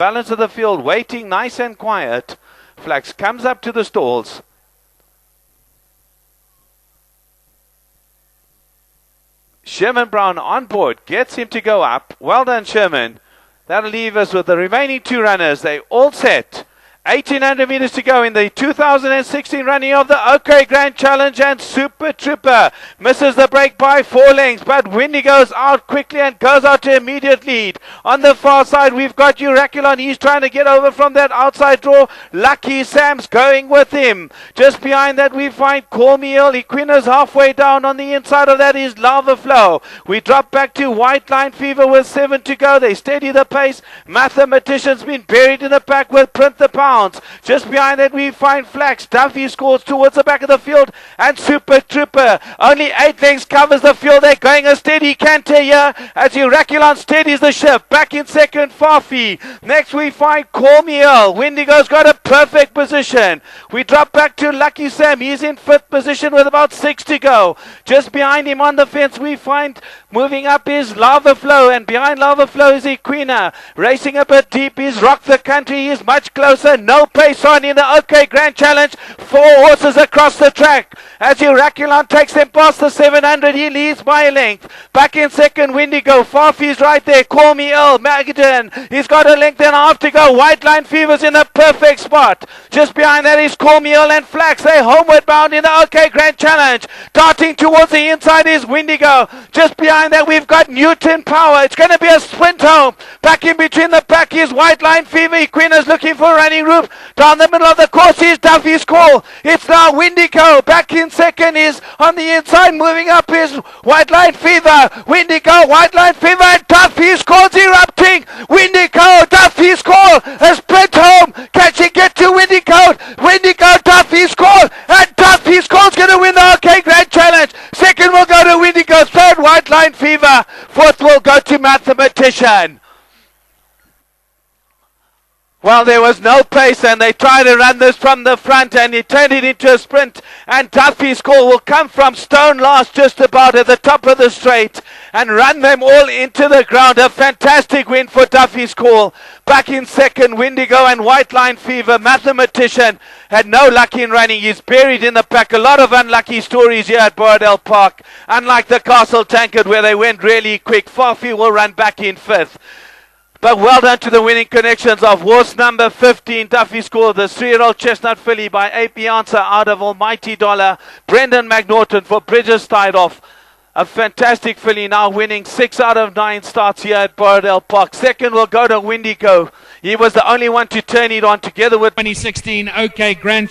balance of the field, waiting nice and quiet. Flax comes up to the stalls. Sherman Brown on board, gets him to go up. Well done, Sherman. That'll leave us with the remaining 2 runners. They all set. 1800 meters to go in the 2016 running of the OK Grand Challenge, and Super Trooper misses the break by 4 lengths, but Windy goes out quickly and goes out to immediate lead. On the far side, we've got Uraculon. He's trying to get over from that outside draw. Lucky Sam's going with him. Just behind that, we find Call Me Earl. Equina's halfway down. On the inside of that is Lava Flow. We drop back to White Line Fever with 7 to go. They steady the pace. Mathematician's been buried in the pack with Print the Pound. Just behind that, we find Flax. Duffy scores towards the back of the field, and Super Trooper only 8 lengths covers the field. They're going a steady canter here as Uraculon steadies the ship. Back in second, Farfy. Next we find Call Me Earl. Windigo's got a perfect position. We drop back to Lucky Sam. He's in 5th position with about 6 to go. Just behind him on the fence, we find moving up is Lava Flow, and behind Lava Flow is Equina. Racing a bit deep is Rock the Country. He's much closer. No pace on in the OK Grand Challenge. 4 horses across the track. As Uraculon takes them past the 700, he leads by a length. Back in second, Windigo. Farfy's right there. Call Me Earl. Magdon. He's got a length and a half to go. White Line Fever's in the perfect spot. Just behind that is Call Me Earl and Flax. They're homeward bound in the OK Grand Challenge. Darting towards the inside is Windigo. Just behind that, we've got Newton Power. It's going to be a sprint home. Back in between the pack is White Line Fever. Queen's looking for running room. Down the middle of the course is Duffy's Call. It's now Windigo. Back in second is on the inside. Moving up is White Line Fever. Windigo, White Line Fever, and Duffy's Call's erupting. Windigo, Duffy's Call. A sprint home. Can she get to Windigo? Windigo, Duffy's Call. And Duffy's Call's going to win the OK Grand Challenge. Second will go to Windigo. Third, White Line Fever. Fourth will go to Mathematician. Well, there was no pace, and they tried to run this from the front, and he turned it into a sprint, and Duffy's Call will come from stone last, just about at the top of the straight, and run them all into the ground. A fantastic win for Duffy's Call. Back in second, Windigo and White Line Fever. Mathematician had no luck in running. He's buried in the pack. A lot of unlucky stories here at Borrowdale Park. Unlike the Castle Tankard, where they went really quick, Farfy will run back in 5th. But well done to the winning connections of horse number 15, Duffy's Call, the 3-year-old chestnut filly by AP Answer out of Almighty Dollar. Brendon McNaughton for Bridget Stidolph. A fantastic filly, now winning 6 out of 9 starts here at Borrowdale Park. Second will go to Windigo. He was the only one to turn it on together with 2016 OK Grand